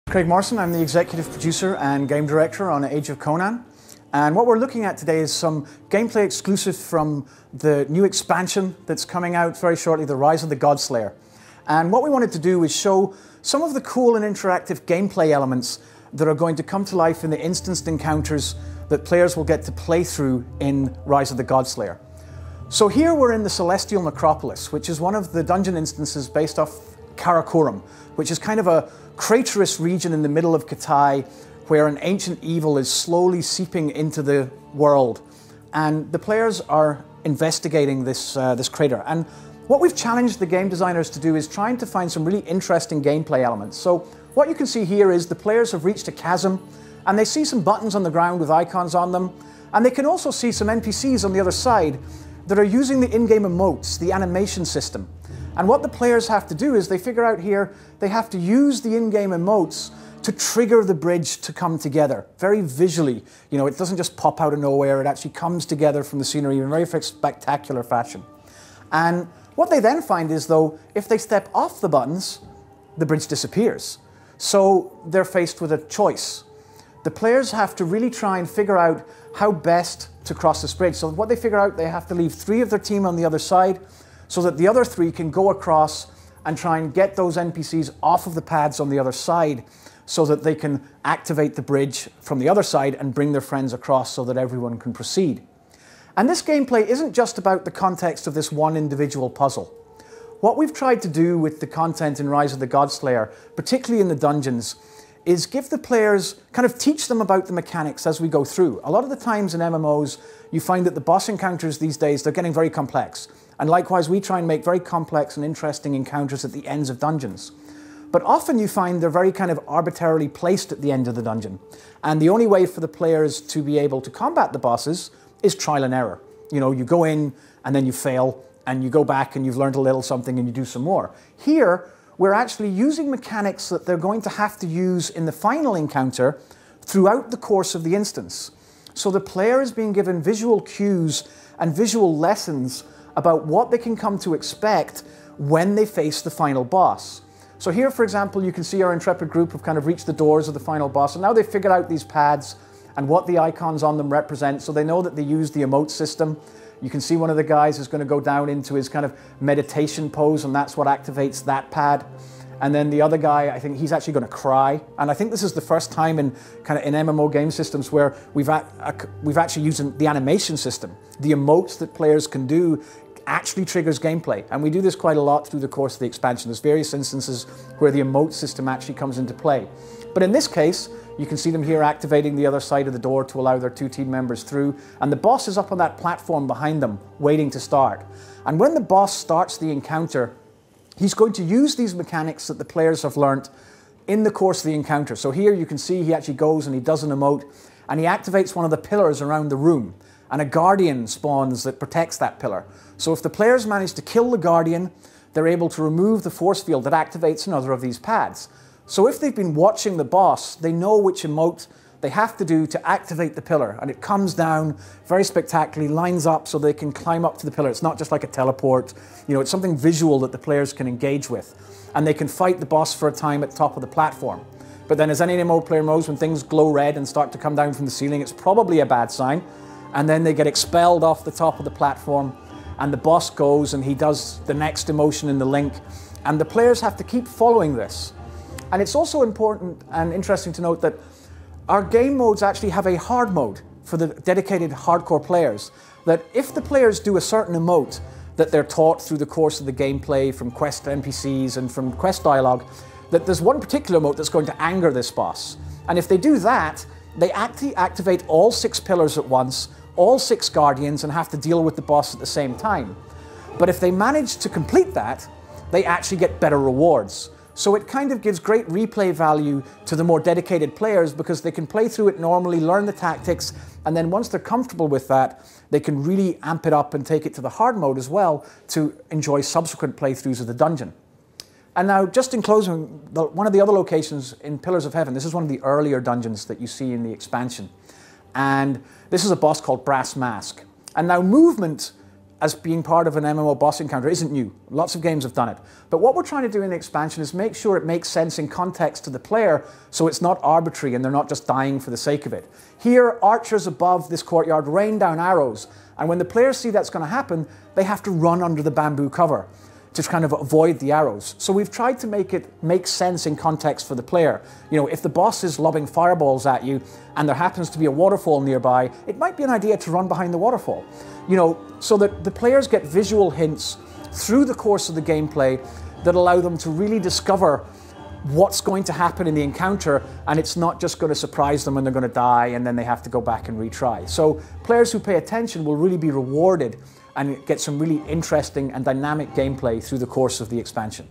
Craig Morrison, I'm the executive producer and game director on Age of Conan. And what we're looking at today is some gameplay exclusive from the new expansion that's coming out very shortly, The Rise of the Godslayer. And what we wanted to do is show some of the cool and interactive gameplay elements that are going to come to life in the instanced encounters that players will get to play through in Rise of the Godslayer. So here we're in the Cestial Necropolis, which is one of the dungeon instances based off Karakorum, which is kind of a craterous region in the middle of Kitai where an ancient evil is slowly seeping into the world. And the players are investigating this crater. And what we've challenged the game designers to do is trying to find some really interesting gameplay elements. So what you can see here is the players have reached a chasm and they see some buttons on the ground with icons on them. And they can also see some NPCs on the other side that are using the in-game emotes, the animation system. And what the players have to do is they figure out here they have to use the in-game emotes to trigger the bridge to come together, very visually. You know, it doesn't just pop out of nowhere, it actually comes together from the scenery in a very spectacular fashion. And what they then find is, though, if they step off the buttons, the bridge disappears. So they're faced with a choice. The players have to really try and figure out how best to cross this bridge. So what they figure out, they have to leave 3 of their team on the other side so that the other 3 can go across and try and get those NPCs off of the pads on the other side so that they can activate the bridge from the other side and bring their friends across so that everyone can proceed. And this gameplay isn't just about the context of this one individual puzzle. What we've tried to do with the content in Rise of the Godslayer, particularly in the dungeons, is give the players, kind of teach them about the mechanics as we go through. A lot of the times in MMOs, you find that the boss encounters these days, they're getting very complex. And likewise, we try and make very complex and interesting encounters at the ends of dungeons. But often you find they're very kind of arbitrarily placed at the end of the dungeon. And the only way for the players to be able to combat the bosses is trial and error. You know, you go in and then you fail, and you go back and you've learned a little something and you do some more. Here, we're actually using mechanics that they're going to have to use in the final encounter throughout the course of the instance. So the player is being given visual cues and visual lessons about what they can come to expect when they face the final boss. So here, for example, you can see our intrepid group have kind of reached the doors of the final boss, and now they've figured out these pads and what the icons on them represent, so they know that they use the emote system. You can see one of the guys is going to go down into his kind of meditation pose, and that's what activates that pad. And then the other guy, I think he's actually going to cry. And I think this is the first time in MMO game systems where we've actually used the animation system. The emotes that players can do actually triggers gameplay. And we do this quite a lot through the course of the expansion. There's various instances where the emote system actually comes into play. But in this case, you can see them here activating the other side of the door to allow their 2 team members through. And the boss is up on that platform behind them, waiting to start. And when the boss starts the encounter, he's going to use these mechanics that the players have learnt in the course of the encounter. So here you can see he actually goes and he does an emote, and he activates one of the pillars around the room. And a guardian spawns that protects that pillar. So if the players manage to kill the guardian, they're able to remove the force field that activates another of these pads. So if they've been watching the boss, they know which emote they have to do to activate the pillar. And it comes down very spectacularly, lines up so they can climb up to the pillar. It's not just like a teleport. You know, it's something visual that the players can engage with. And they can fight the boss for a time at the top of the platform. But then as any MMO player knows, when things glow red and start to come down from the ceiling, it's probably a bad sign. And then they get expelled off the top of the platform, and the boss goes and he does the next emotion in the link, and the players have to keep following this. And it's also important and interesting to note that our game modes actually have a hard mode for the dedicated hardcore players, that if the players do a certain emote that they're taught through the course of the gameplay from quest NPCs and from quest dialogue, that there's one particular emote that's going to anger this boss. And if they do that, they actually activate all 6 pillars at once, all 6 guardians, and have to deal with the boss at the same time. But if they manage to complete that, they actually get better rewards. So it kind of gives great replay value to the more dedicated players because they can play through it normally, learn the tactics, and then once they're comfortable with that, they can really amp it up and take it to the hard mode as well to enjoy subsequent playthroughs of the dungeon. And now, just in closing, one of the other locations in Pillars of Heaven, this is one of the earlier dungeons that you see in the expansion. And this is a boss called Brass Mask. And now movement as being part of an MMO boss encounter isn't new. Lots of games have done it. But what we're trying to do in the expansion is make sure it makes sense in context to the player, so it's not arbitrary and they're not just dying for the sake of it. Here, archers above this courtyard rain down arrows, and when the players see that's going to happen, they have to run under the bamboo cover to kind of avoid the arrows. So we've tried to make it make sense in context for the player. You know, if the boss is lobbing fireballs at you and there happens to be a waterfall nearby, it might be an idea to run behind the waterfall. You know, so that the players get visual hints through the course of the gameplay that allow them to really discover what's going to happen in the encounter, and it's not just going to surprise them and they're going to die and then they have to go back and retry. So players who pay attention will really be rewarded and get some really interesting and dynamic gameplay through the course of the expansion.